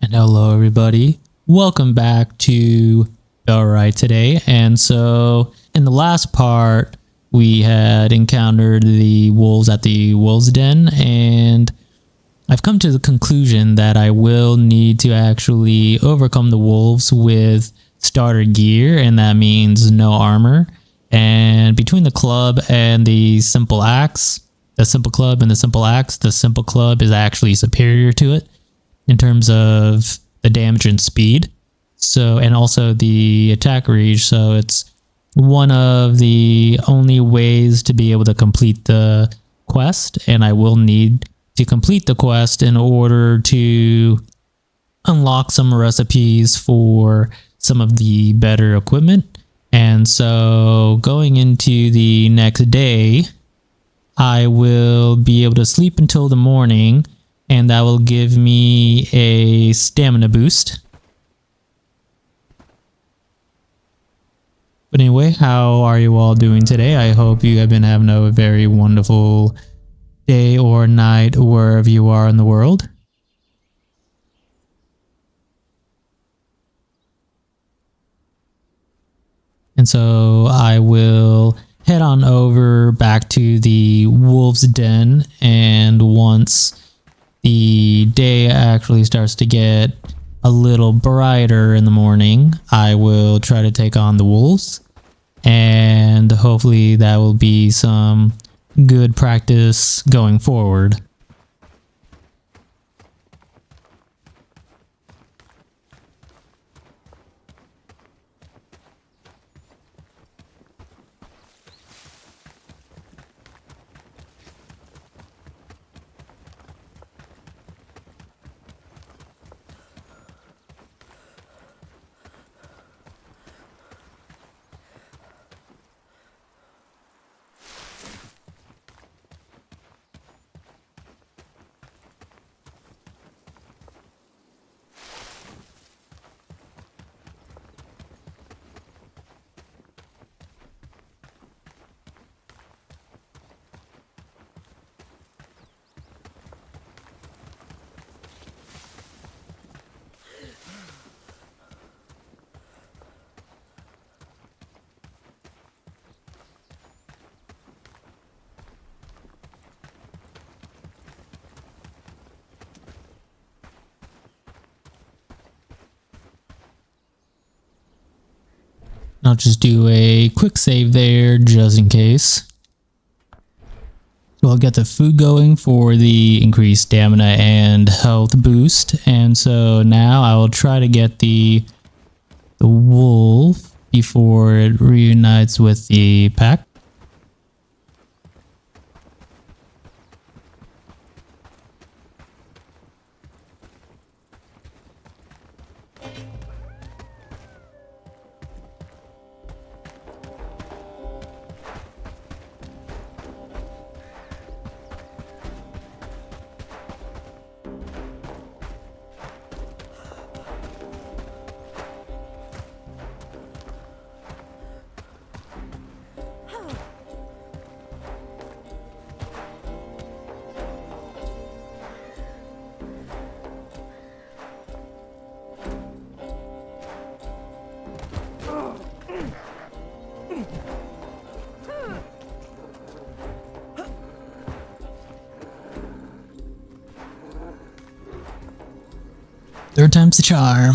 And hello everybody, welcome back to Bellwright today. And so in the last part we had encountered the wolves at the wolves den, and I've come to the conclusion that I will need to actually overcome the wolves with starter gear, and that means no armor. And between the club and the simple axe, the simple club and the simple axe, the simple club is actually superior to it in terms of the damage and speed. So, and also the attack reach. So it's one of the only ways to be able to complete the quest. And I will need to complete the quest in order to unlock some recipes for some of the better equipment. And so going into the next day, I will be able to sleep until the morning, and that will give me a stamina boost. But anyway, how are you all doing today? I hope you have been having a very wonderful day or night wherever you are in the world. And so I will head on over back to the wolves den, and once the day actually starts to get a little brighter in the morning, I will try to take on the wolves, and hopefully that will be some good practice going forward. I'll just do a quick save there just in case. So I'll get the food going for the increased stamina and health boost. And so now I will try to get the wolf before it reunites with the pack. Third time's the charm.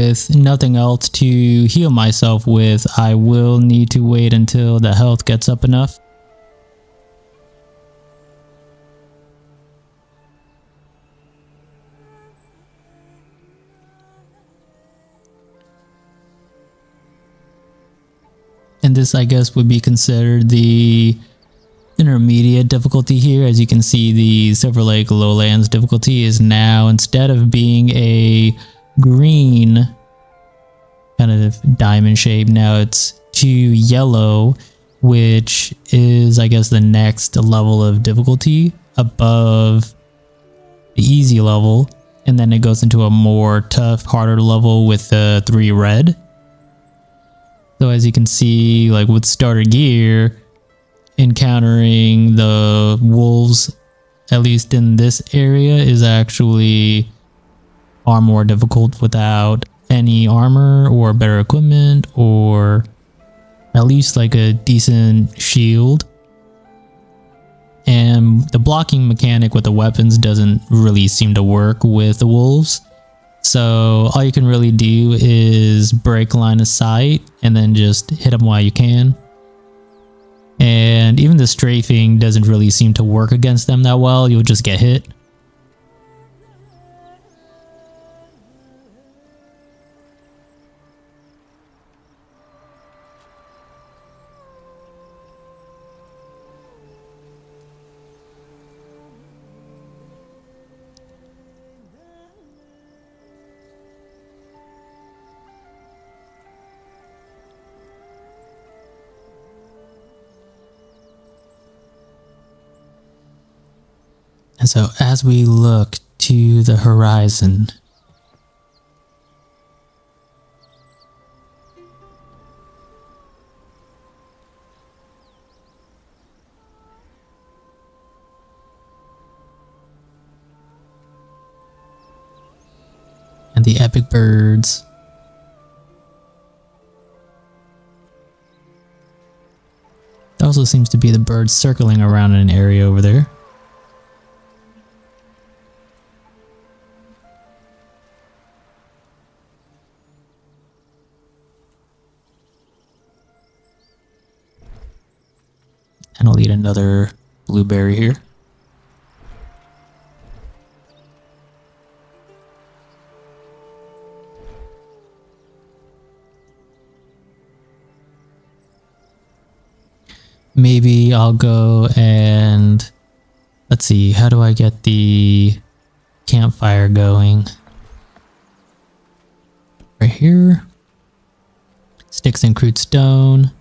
with nothing else to heal myself with, I will need to wait until the health gets up enough. And this, I guess, would be considered the intermediate difficulty here. As you can see, the Silver Lake Lowlands difficulty is now, instead of being a green kind of diamond shape, now it's to yellow, which is, I guess, the next level of difficulty above the easy level. And then it goes into a more tough, harder level with the 3 red. So as you can see, like with starter gear, encountering the wolves, at least in this area, is actually far more difficult without any armor or better equipment, or at least like a decent shield. And the blocking mechanic with the weapons doesn't really seem to work with the wolves. So all you can really do is break line of sight and then just hit them while you can. And even the strafing doesn't really seem to work against them that well. You'll just get hit. And so as we look to the horizon, and the epic birds, there also seems to be the birds circling around in an area over there. And I'll eat another blueberry here. Maybe I'll go and let's see, how do I get the campfire going? Right here. Sticks and crude stone.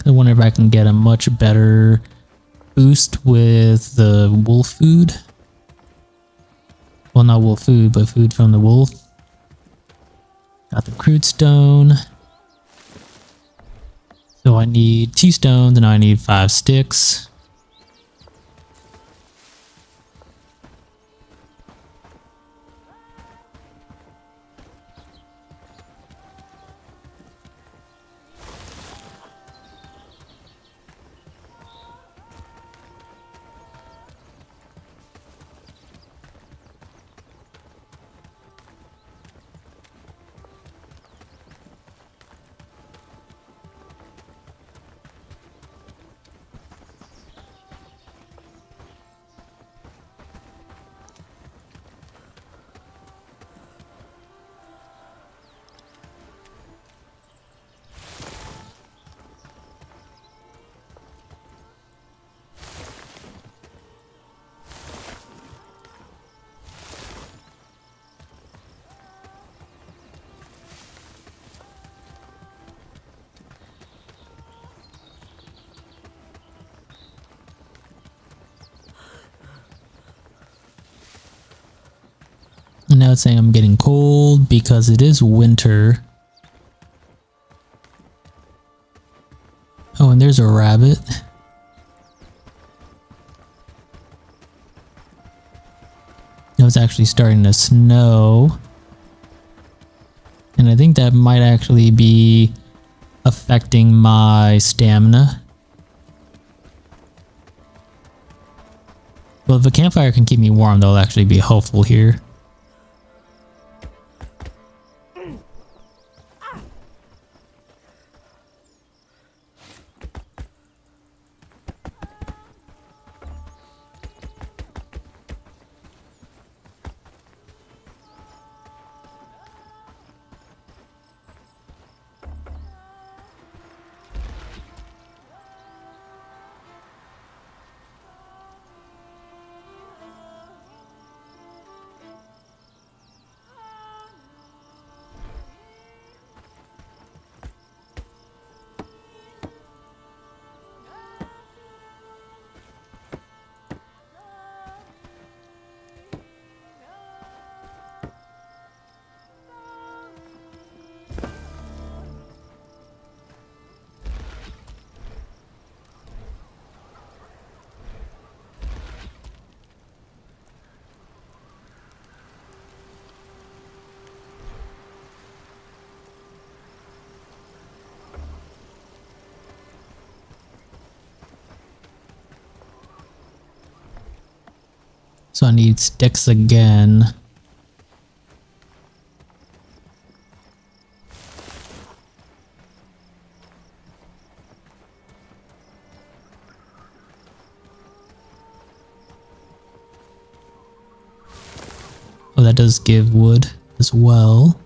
I wonder if I can get a much better boost with the wolf food. Well, not wolf food, but food from the wolf. Got the crude stone. So I need 2 stones and I need 5 sticks. And now it's saying I'm getting cold because it is winter. Oh, Oh, and there's a rabbit. Now it's actually starting to snow. And I think that might actually be affecting my stamina. Well, if a campfire can keep me warm, that'll actually be helpful here. So I need sticks again. Oh, that does give wood as well.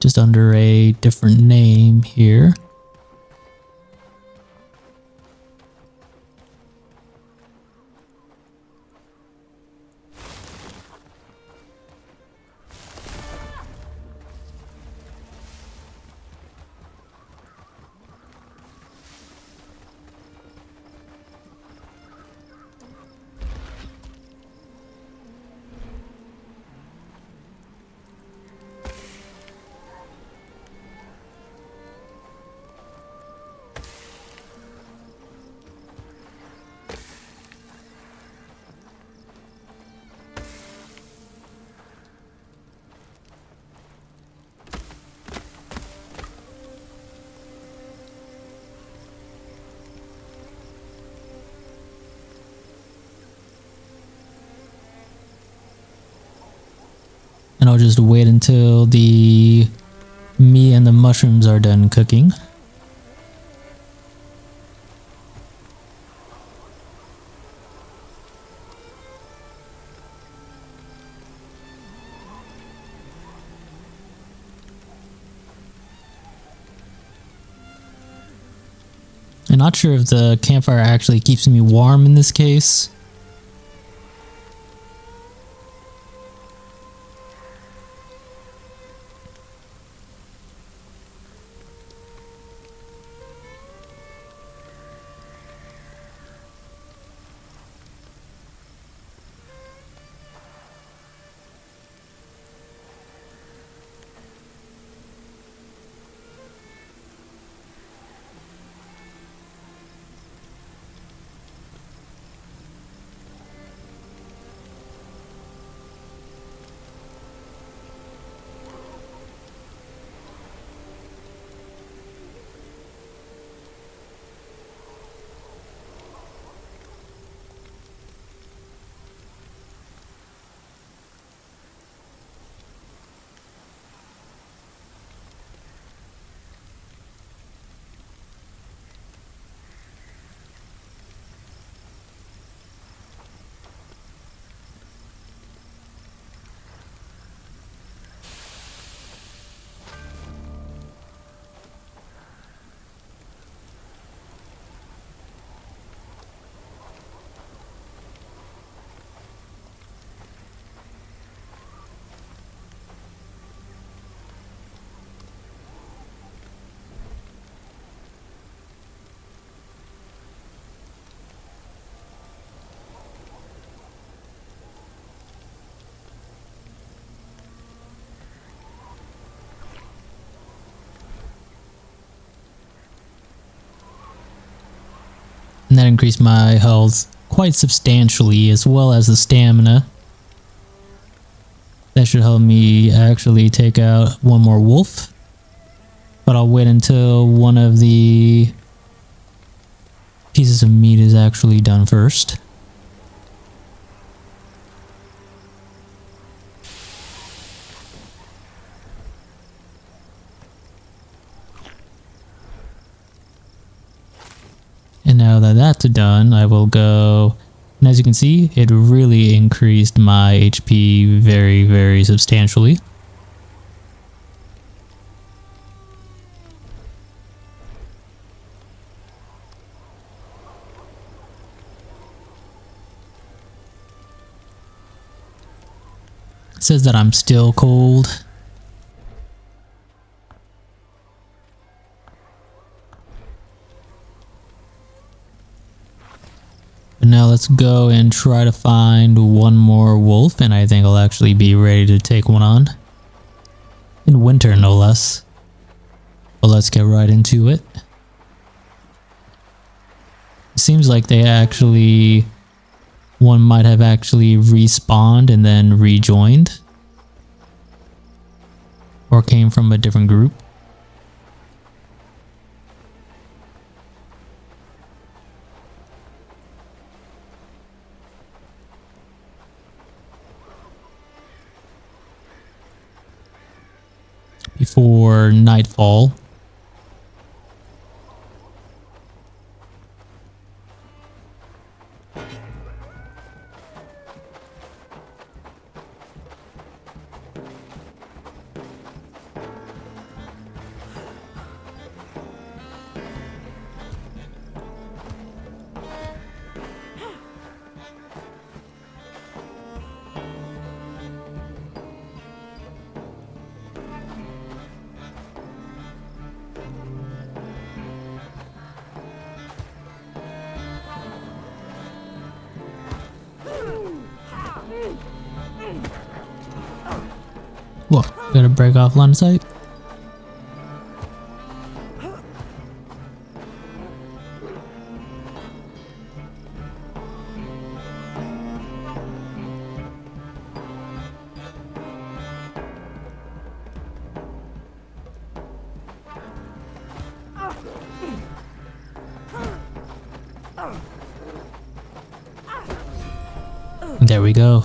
Just under a different name here. And I'll just wait until the meat and the mushrooms are done cooking. I'm not sure if the campfire actually keeps me warm in this case. And that increased my health quite substantially, as well as the stamina. That should help me actually take out one more wolf. But I'll wait until one of the pieces of meat is actually done first. And now that that's done, I will go, and as you can see, it really increased my HP very, very substantially. It says that I'm still cold. But now let's go and try to find one more wolf, and I think I'll actually be ready to take one on. In winter, no less. But let's get right into it. It seems like they actually... one might have actually respawned and then rejoined. Or came from a different group. Before nightfall. Whoa, gotta break off line of sight. There we go.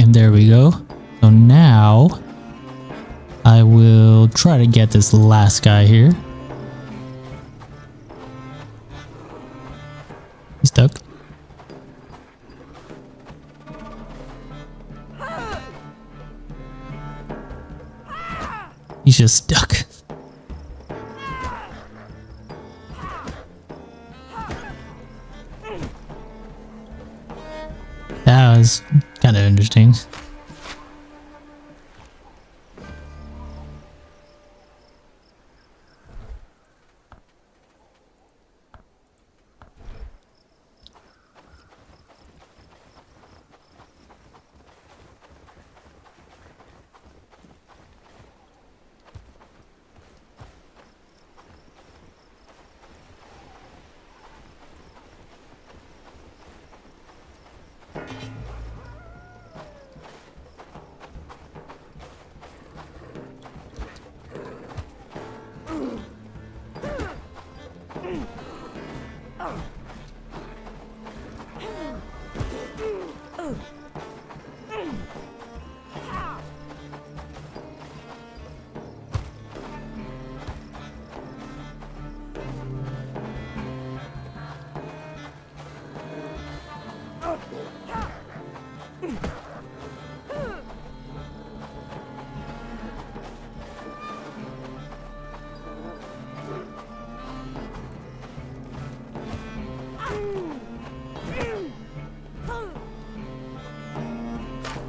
And there we go. So now I will try to get this last guy here. He's stuck. He's just stuck. That was kind of interesting.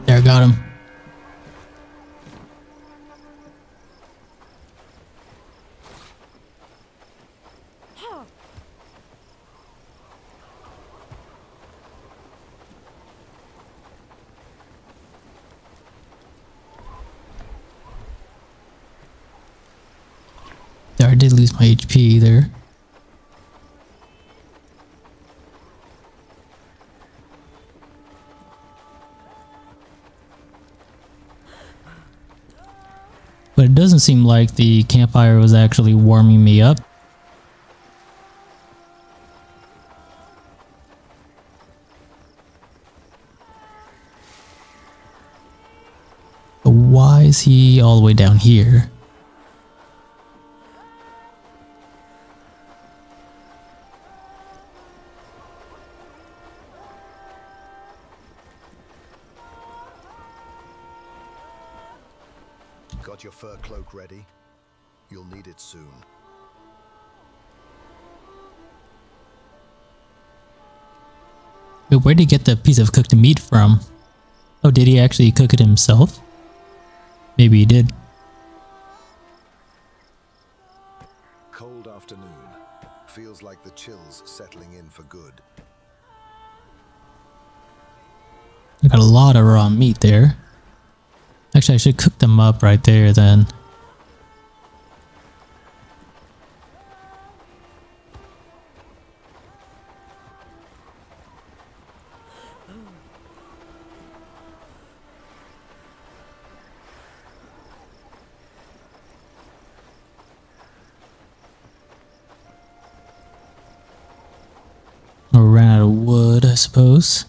There, got him. There, I did lose my HP there. But it doesn't seem like the campfire was actually warming me up. But why is he all the way down here? Got your fur cloak ready? You'll need it soon. But where did he get the piece of cooked meat from? Oh, did he actually cook it himself? Maybe he did. Cold afternoon. Feels like the chill's settling in for good. I got a lot of raw meat there. Actually, I should cook them up right there then. Or ran out of wood, I suppose.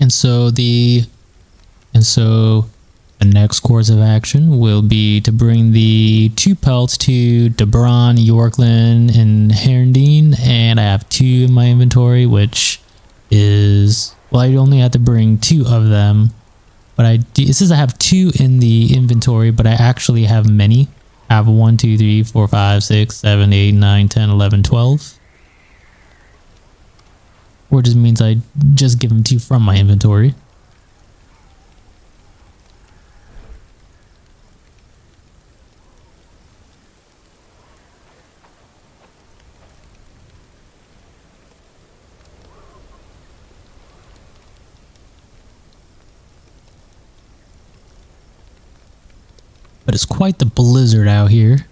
And so the next course of action will be to bring the 2 pelts to Debron, Yorkland, and Herndine, and I have 2 in my inventory, which is, well, I only have to bring 2 of them, but it says I have 2 in the inventory, but I actually have many. I have 1, 2, 3, 4, 5, 6, 7, 8, 9, 10, 11, 12. Or it just means I just give them 2 from my inventory. But it's quite the blizzard out here.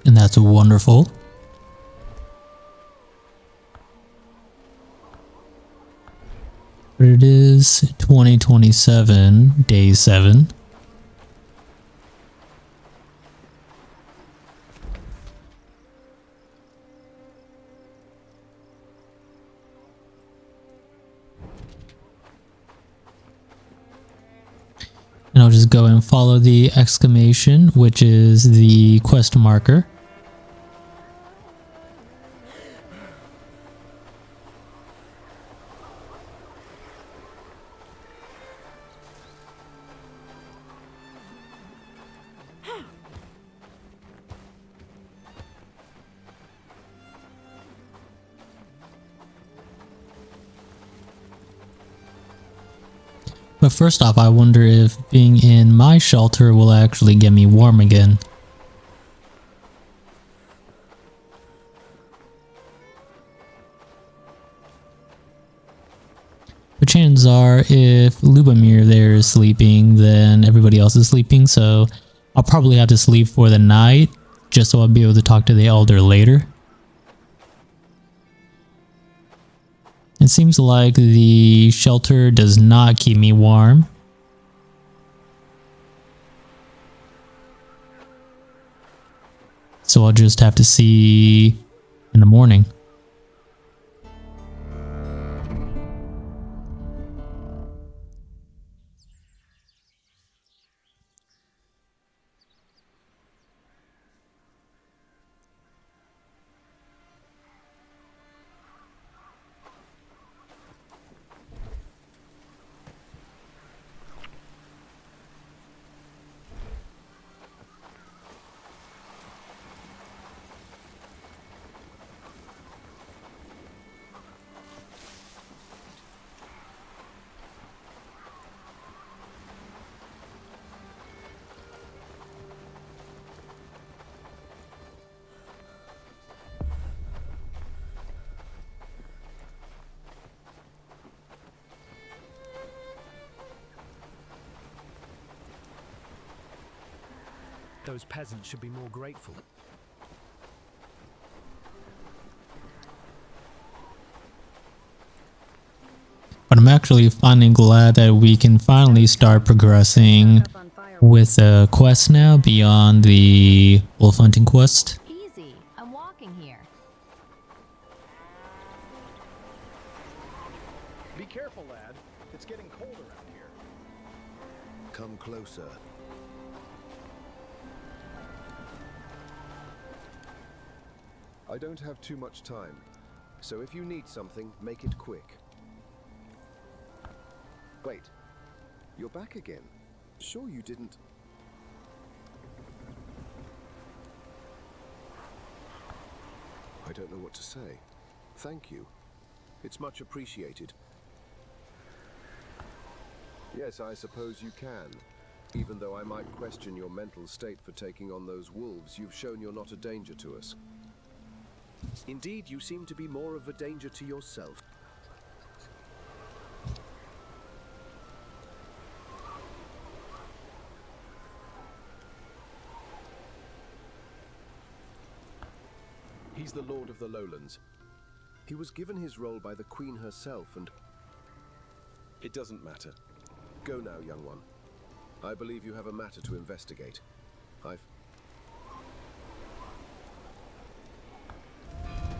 And that's wonderful. But it is 2027, day 7. And I'll just go and follow the exclamation, which is the quest marker. But first off, I wonder if being in my shelter will actually get me warm again. But chances are, if Lubomir there is sleeping, then everybody else is sleeping, so I'll probably have to sleep for the night, just so I'll be able to talk to the Elder later. It seems like the shelter does not keep me warm. So I'll just have to see in the morning. Those peasants should be more grateful. But I'm actually finally glad that we can finally start progressing with the quest now beyond the wolf hunting quest. Easy. I'm walking here. Be careful, lad. It's getting cold around here. Come closer. I don't have too much time, so if you need something, make it quick. Wait, you're back again. Sure you didn't... I don't know what to say. Thank you. It's much appreciated. Yes, I suppose you can. Even though I might question your mental state for taking on those wolves, you've shown you're not a danger to us. Indeed, you seem to be more of a danger to yourself. He's the Lord of the Lowlands. He was given his role by the Queen herself and... It doesn't matter. Go now, young one. I believe you have a matter to investigate.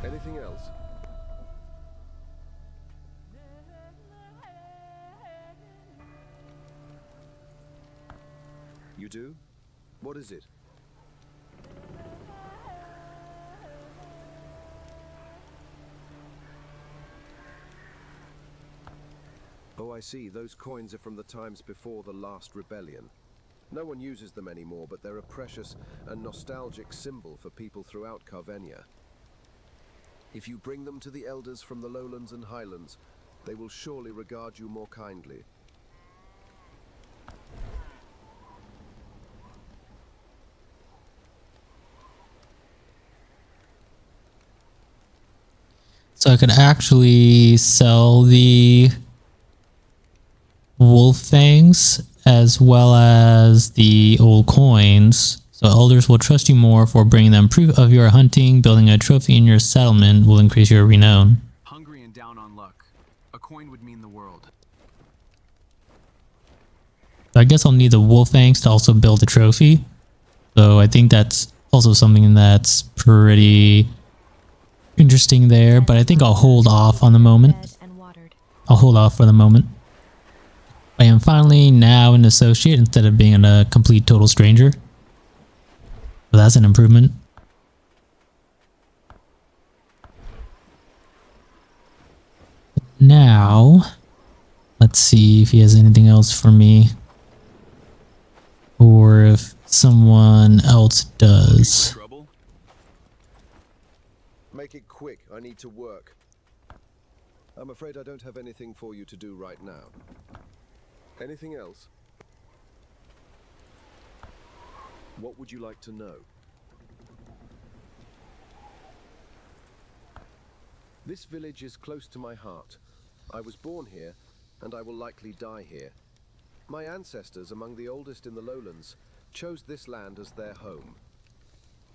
Anything else? You do? What is it? Oh, I see. Those coins are from the times before the last rebellion. No one uses them anymore, but they're a precious and nostalgic symbol for people throughout Carvenia. If you bring them to the elders from the lowlands and highlands, they will surely regard you more kindly. So I could actually sell the wolf fangs as well as the old coins. So elders will trust you more for bringing them proof of your hunting. Building a trophy in your settlement will increase your renown. Hungry and down on luck. A coin would mean the world. So I guess I'll need the wolf fangs to also build a trophy. So I think that's also something that's pretty interesting there, but I think I'll hold off on the moment. I'll hold off for the moment. I am finally now an associate instead of being a complete total stranger. So that's an improvement. Now, let's see if he has anything else for me. Or if someone else does. Trouble? Make it quick. I need to work. I'm afraid I don't have anything for you to do right now. Anything else? What would you like to know? This village is close to my heart. I was born here, and I will likely die here. My ancestors, among the oldest in the lowlands, chose this land as their home.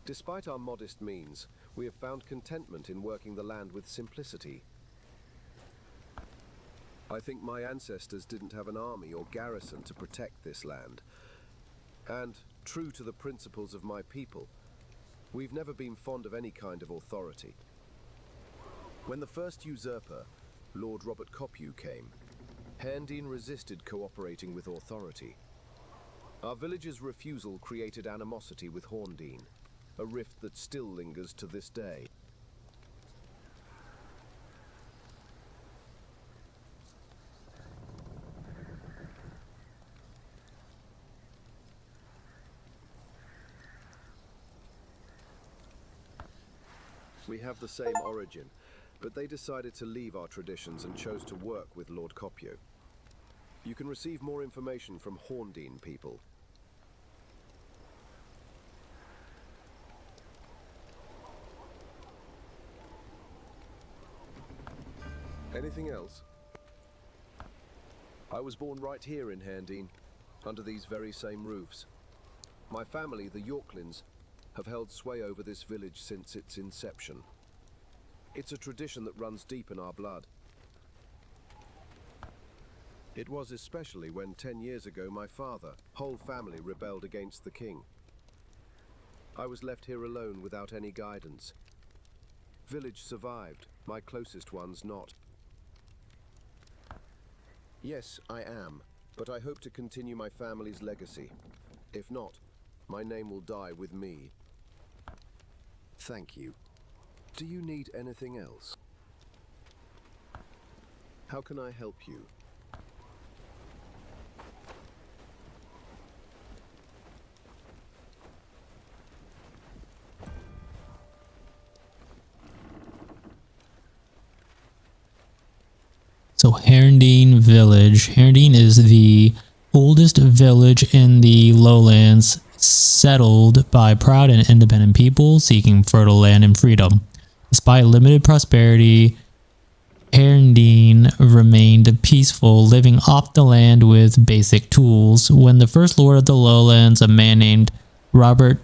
Despite our modest means, we have found contentment in working the land with simplicity. I think my ancestors didn't have an army or garrison to protect this land. And, true to the principles of my people, we've never been fond of any kind of authority. When the first usurper, Lord Robert Coppew, came, Herndeen resisted cooperating with authority. Our village's refusal created animosity with Horndeen, a rift that still lingers to this day. We have the same origin, but they decided to leave our traditions and chose to work with Lord Coppew. You can receive more information from Horndeen people. Anything else? I was born right here in Herndeen, under these very same roofs. My family, the Yorklins, have held sway over this village since its inception. It's a tradition that runs deep in our blood. It was especially when 10 years ago my father, whole family rebelled against the king. I was left here alone without any guidance. Village survived, my closest ones not. Yes, I am, but I hope to continue my family's legacy. If not, my name will die with me. Thank you. Do you need anything else? How can I help you? So Herondine Village. Herondine is the oldest village in the lowlands, settled by proud and independent people seeking fertile land and freedom. Despite limited prosperity, Herondine remained peaceful, living off the land with basic tools. When the first lord of the lowlands, a man named Robert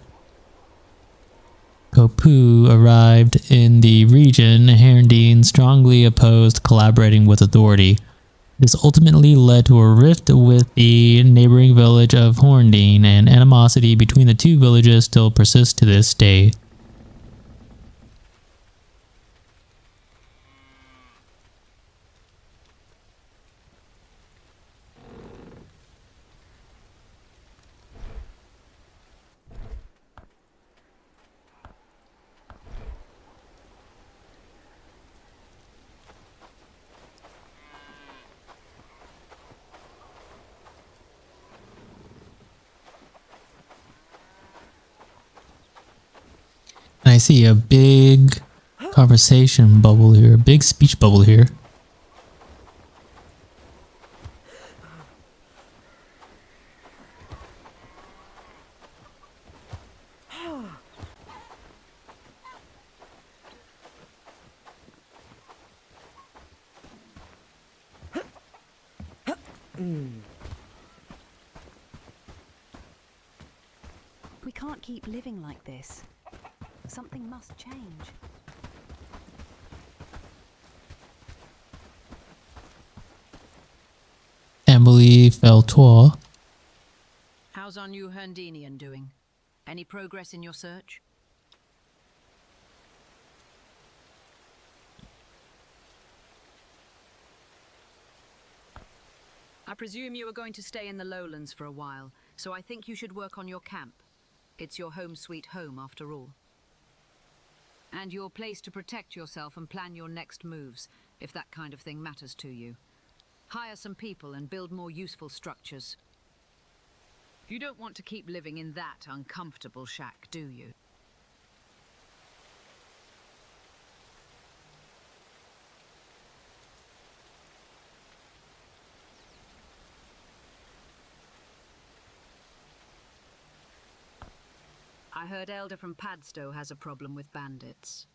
Copu, arrived in the region, Herondine strongly opposed collaborating with authority. This ultimately led to a rift with the neighboring village of Horndine, and animosity between the two villages still persists to this day. And I see a big conversation bubble here, a big speech bubble here. We can't keep living like this. Something must change. Emily Feltois. How's our new Herndinian doing? Any progress in your search? I presume you are going to stay in the lowlands for a while, so I think you should work on your camp. It's your home sweet home after all. And your place to protect yourself and plan your next moves, if that kind of thing matters to you. Hire some people and build more useful structures. You don't want to keep living in that uncomfortable shack, do you? I heard Elder from Padstow has a problem with bandits.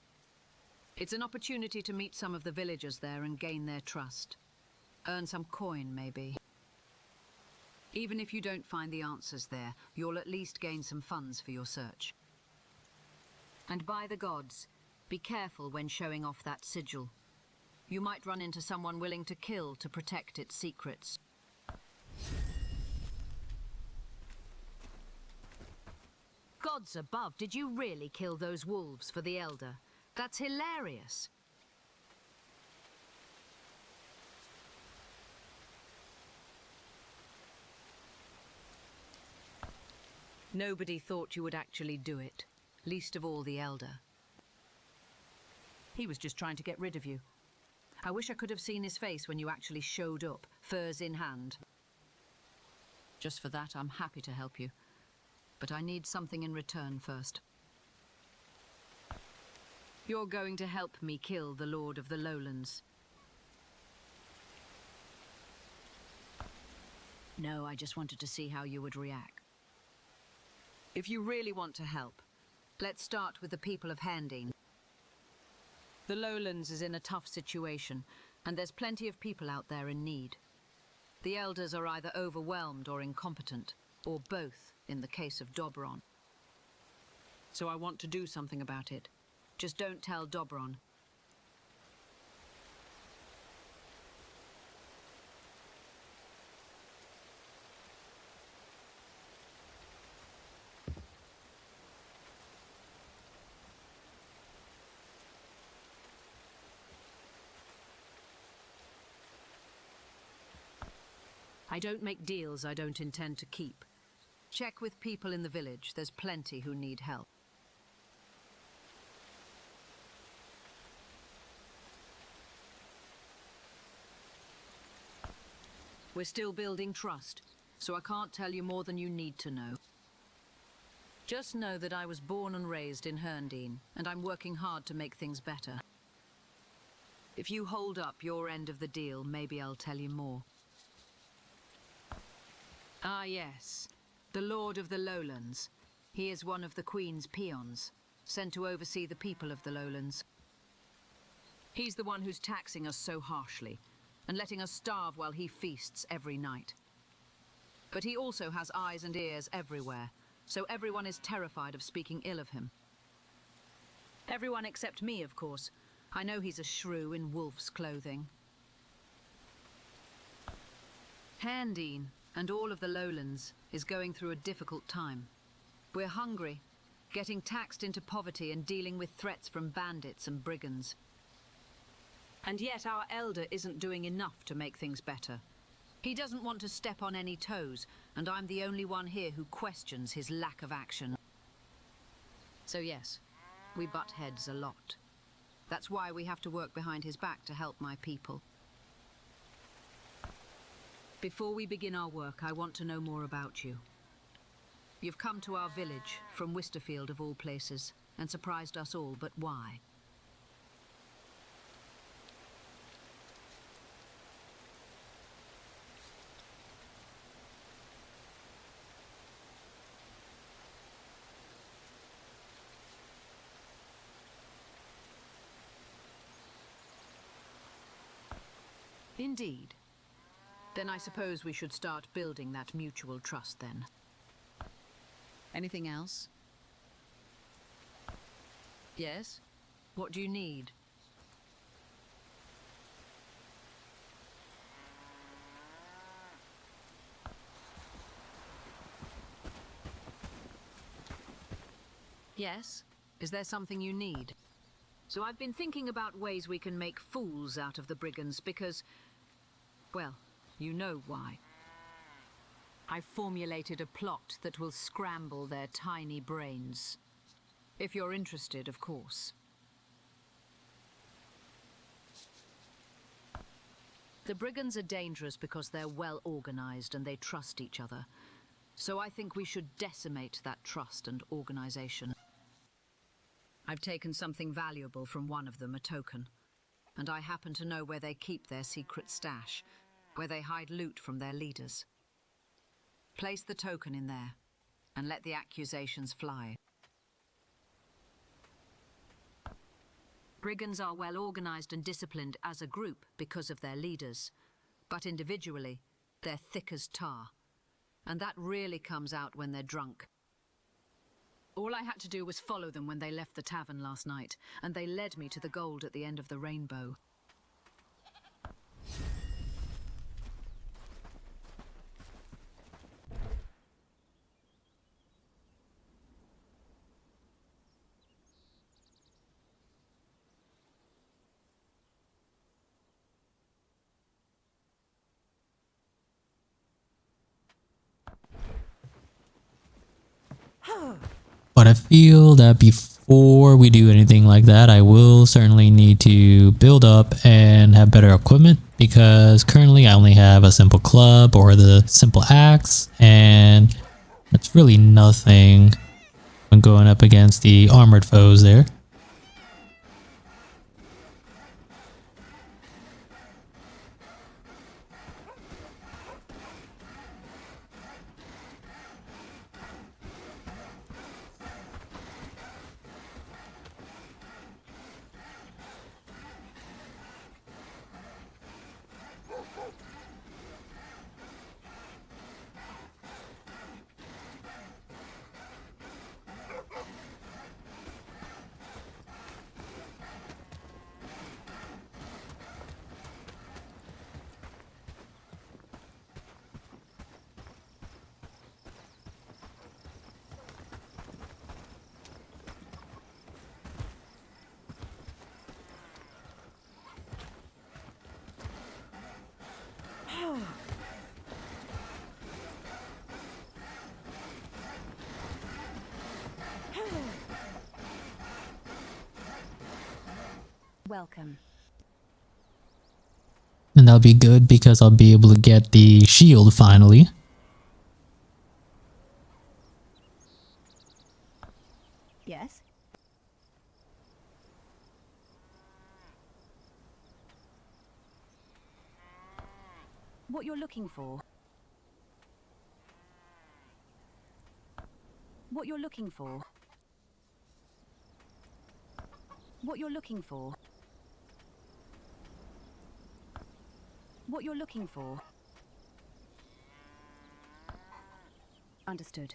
It's an opportunity to meet some of the villagers there and gain their trust. Earn some coin, maybe. Even if you don't find the answers there, you'll at least gain some funds for your search. And by the gods, be careful when showing off that sigil. You might run into someone willing to kill to protect its secrets. Gods above, did you really kill those wolves for the Elder? That's hilarious. Nobody thought you would actually do it, least of all the Elder. He was just trying to get rid of you. I wish I could have seen his face when you actually showed up, furs in hand. Just for that, I'm happy to help you. But I need something in return first. You're going to help me kill the Lord of the Lowlands. No, I just wanted to see how you would react. If you really want to help, let's start with the people of Herndine. The Lowlands is in a tough situation, and there's plenty of people out there in need. The elders are either overwhelmed or incompetent. or both in the case of Dobron. So I want to do something about it. Just don't tell Dobron. I don't make deals I don't intend to keep. Check with people in the village. There's plenty who need help. We're still building trust, so I can't tell you more than you need to know. Just know that I was born and raised in Herndeen, and I'm working hard to make things better. If you hold up your end of the deal, maybe I'll tell you more. Ah, yes. The Lord of the Lowlands. He is one of the Queen's peons, sent to oversee the people of the Lowlands. He's the one who's taxing us so harshly, and letting us starve while he feasts every night. But he also has eyes and ears everywhere, so everyone is terrified of speaking ill of him. Everyone except me, of course. I know he's a shrew in wolf's clothing. Herndeen, and all of the Lowlands, is going through a difficult time. We're hungry, getting taxed into poverty and dealing with threats from bandits and brigands. And yet our elder isn't doing enough to make things better. He doesn't want to step on any toes, and I'm the only one here who questions his lack of action. So yes, we butt heads a lot. That's why we have to work behind his back to help my people. Before we begin our work, I want to know more about you. You've come to our village, from Westerfield of all places, and surprised us all, but why? Indeed. Then I suppose we should start building that mutual trust then. Anything else? Yes? What do you need? Yes? Is there something you need? So I've been thinking about ways we can make fools out of the brigands because, well, you know why. I've formulated a plot that will scramble their tiny brains. If you're interested, of course. The brigands are dangerous because they're well organized and they trust each other. So I think we should decimate that trust and organization. I've taken something valuable from one of them, a token. And I happen to know where they keep their secret stash, where they hide loot from their leaders. Place the token in there, and let the accusations fly. Brigands are well organized and disciplined as a group because of their leaders, but individually, they're thick as tar. And that really comes out when they're drunk. All I had to do was follow them when they left the tavern last night, and they led me to the gold at the end of the rainbow. But I feel that before we do anything like that, I will certainly need to build up and have better equipment, because currently I only have a simple club or the simple axe, and that's really nothing when going up against the armored foes there. Welcome. And that'll be good because I'll be able to get the shield finally. Yes? What you're looking for? What you're looking for? What you're looking for? What you're looking for? Understood.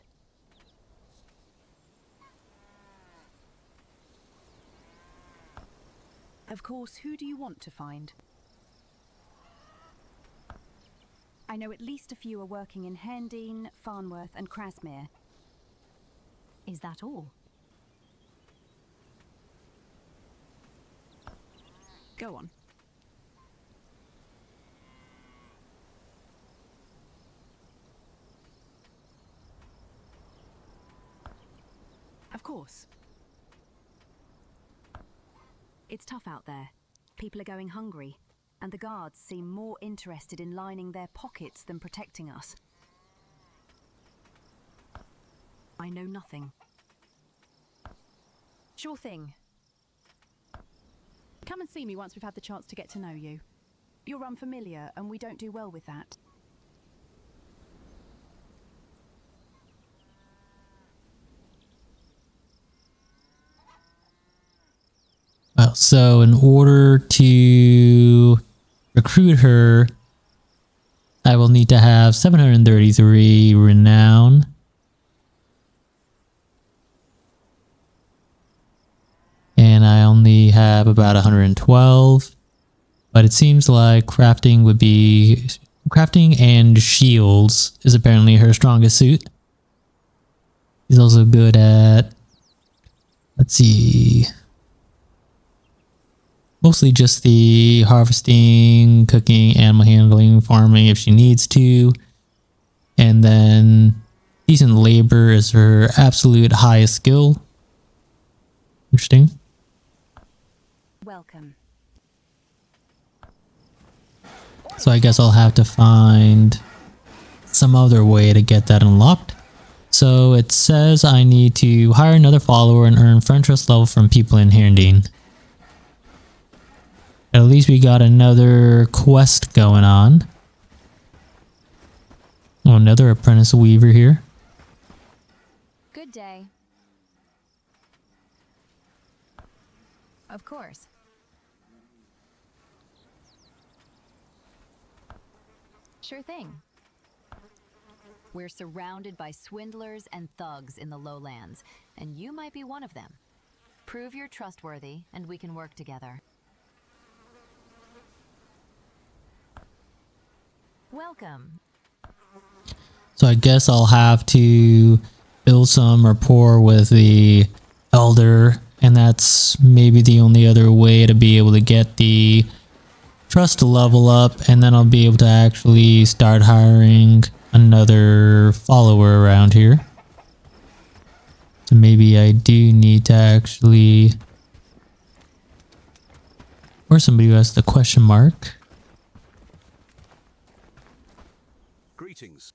Of course, who do you want to find? I know at least a few are working in Hendine, Farnworth and Krasmere. Is that all? Go on. Of course. It's tough out there. People are going hungry, and the guards seem more interested in lining their pockets than protecting us. I know nothing. Sure thing. Come and see me once we've had the chance to get to know you. You're unfamiliar, and we don't do well with that. Well, so in order to recruit her, I will need to have 733 renown. And I only have about 112. But it seems like crafting would be... Crafting and shields is apparently her strongest suit. She's also good at... Let's see... Mostly just the harvesting, cooking, animal handling, farming if she needs to. And then decent labor is her absolute highest skill. Interesting. Welcome. So I guess I'll have to find some other way to get that unlocked. So it says I need to hire another follower and earn friend trust level from people in Herndine. At least we got another quest going on. Oh, another apprentice weaver here. Good day. Of course. Sure thing. We're surrounded by swindlers and thugs in the lowlands, and you might be one of them. Prove you're trustworthy, and we can work together. Welcome. So I guess I'll have to build some rapport with the elder, and that's maybe the only other way to be able to get the trust level up, and then I'll be able to actually start hiring another follower around here. So maybe I do need to actually... Or somebody who has the question mark. Greetings.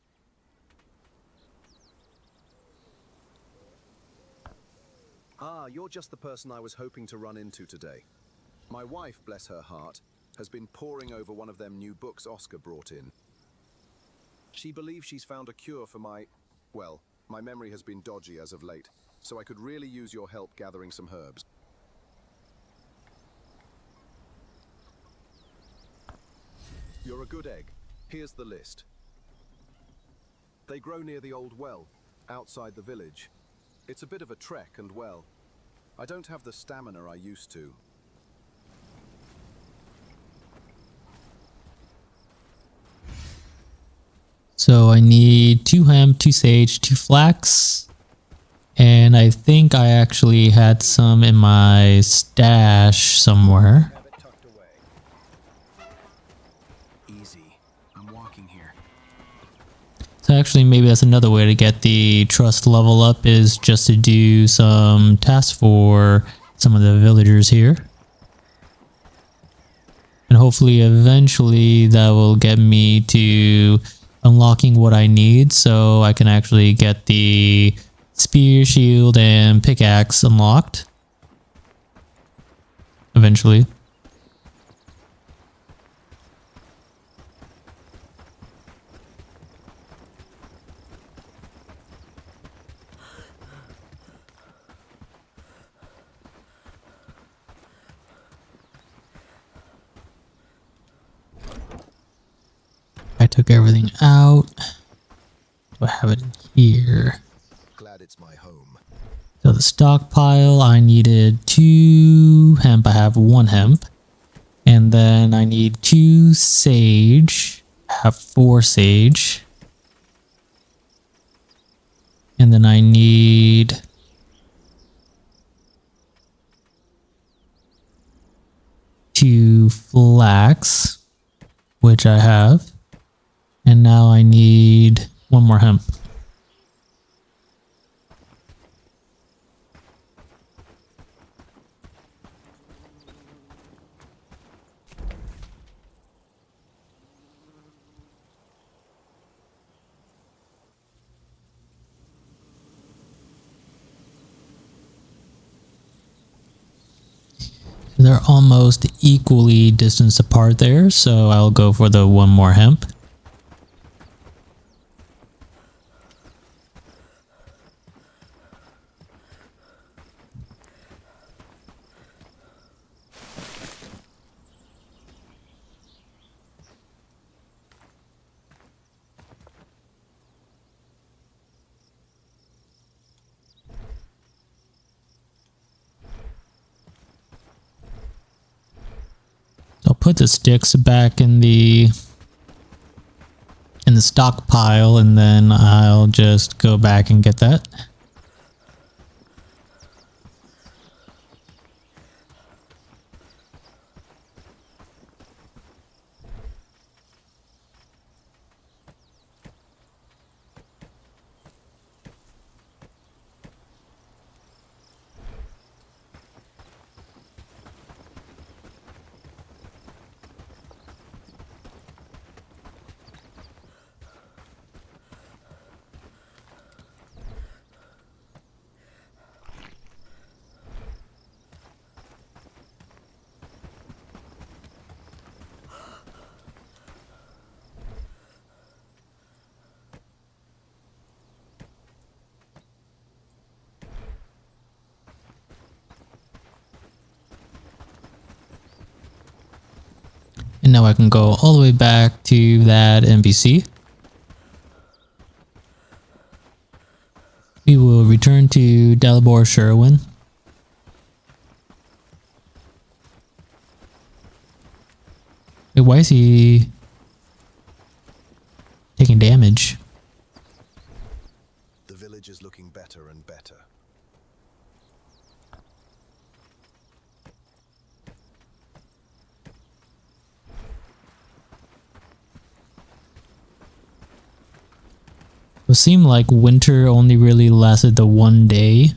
Ah, you're just the person I was hoping to run into today. My wife, bless her heart, has been poring over one of them new books Oscar brought in. She believes she's found a cure for well, my memory has been dodgy as of late, so I could really use your help gathering some herbs. You're a good egg. Here's the list. They grow near the old well, outside the village. It's a bit of a trek and well, I don't have the stamina I used to. So I need 2 hemp, 2 sage, 2 flax. And I think I actually had some in my stash somewhere. Easy. I'm walking here. So actually maybe that's another way to get the trust level up, is just to do some tasks for some of the villagers here. hopefully eventually that will get me to unlocking what I need so I can actually get the spear, shield, and pickaxe unlocked eventually. I took everything out. Do I have it in here? Glad it's my home. So the stockpile, I needed 2 hemp. I have 1 hemp. And then I need 2 sage. I have 4 sage. And then I need 2 flax, which I have. And now I need 1 more hemp. They're almost equally distanced apart there, so I'll go for the 1 more hemp. I'll put the sticks back in the stockpile, and then I'll just go back and get that. And now I can go all the way back to that NPC. We will return to Dalibor Sherwin. Wait, why is he taking damage? The village is looking better and better. It seemed like winter only really lasted the 1 day.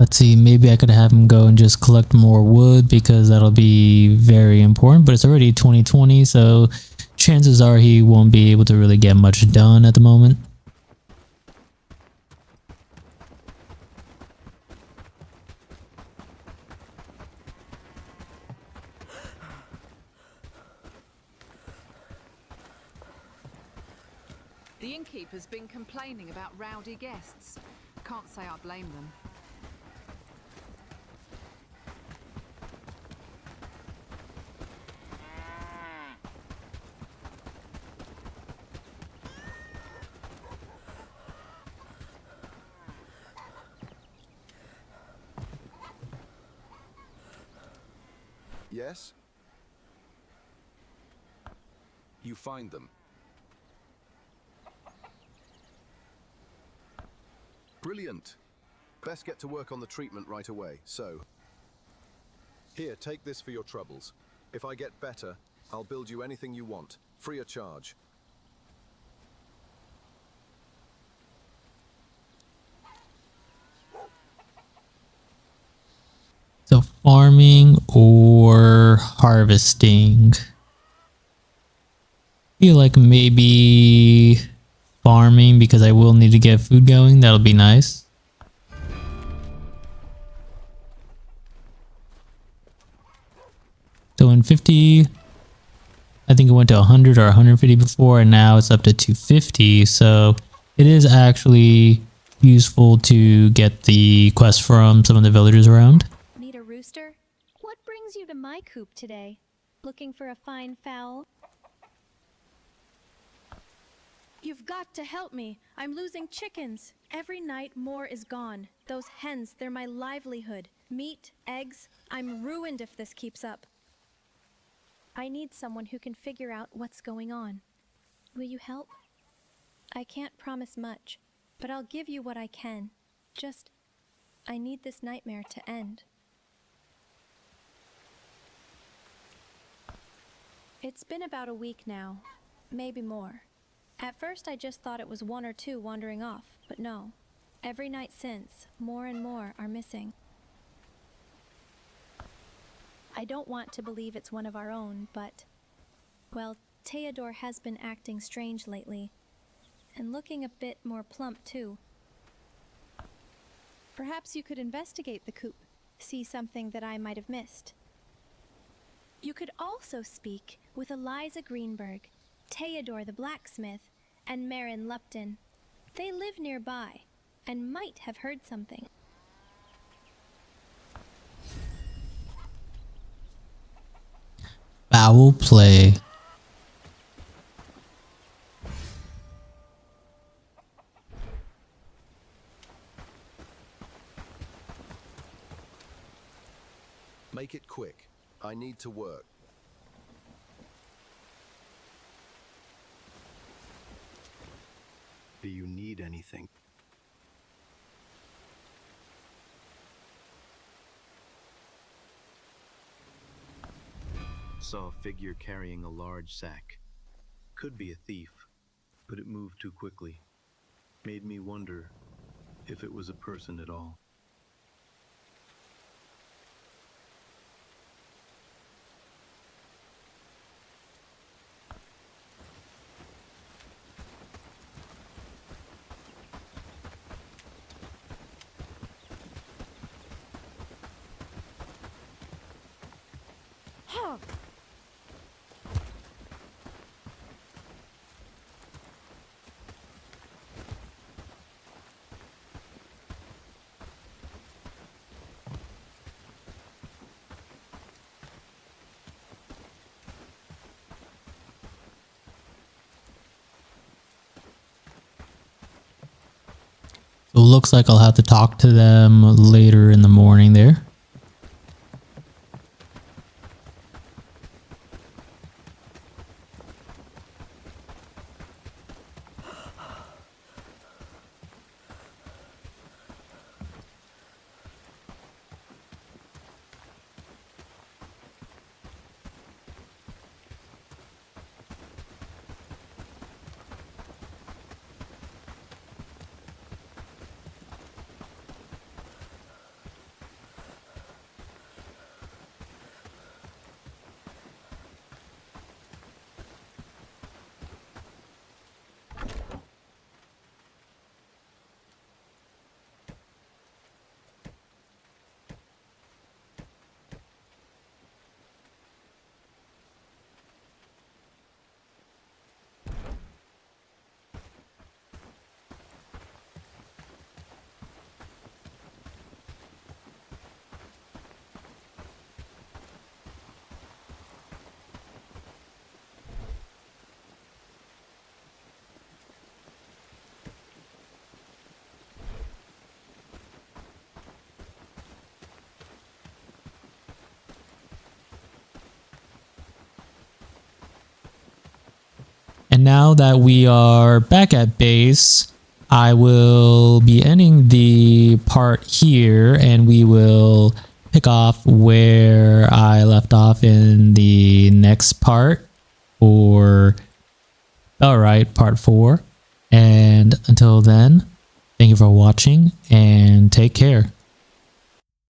Let's see, maybe I could have him go and just collect more wood because that'll be very important, but it's already 2020, so chances are he won't be able to really get much done at the moment. The innkeeper's been complaining about rowdy guests. Can't say I blame them. Yes? You find them. Brilliant. Best get to work on the treatment right away. So, here, take this for your troubles. If I get better, I'll build you anything you want. Free of charge. So farming or harvesting? Feel like maybe farming because I will need to get food going. That'll be nice. So in 50, I think it went to 100 or 150 before, and now it's up to 250. So it is actually useful to get the quest from some of the villagers around. Need a rooster? What brings you to my coop today? Looking for a fine fowl? You've got to help me. I'm losing chickens. Every night more is gone. Those hens, they're my livelihood. Meat, eggs, I'm ruined if this keeps up. I need someone who can figure out what's going on. Will you help? I can't promise much, but I'll give you what I can. Just, I need this nightmare to end. It's been about a week now, maybe more. At first I just thought it was one or two wandering off, but no. Every night since, more and more are missing. I don't want to believe it's one of our own, but... well, Theodore has been acting strange lately. And looking a bit more plump, too. Perhaps you could investigate the coop, see something that I might have missed. You could also speak with Eliza Greenberg, Theodore the blacksmith, and Marin Lupton. They live nearby, and might have heard something. Foul play. Make it quick. I need to work. Do you need anything? Saw a figure carrying a large sack. Could be a thief, but it moved too quickly. Made me wonder if it was a person at all. So it looks like I'll have to talk to them later in the morning there. And now that we are back at base, I will be ending the part here and we will pick off where I left off in the next part for Bellwright Part 4. And until then, thank you for watching and take care.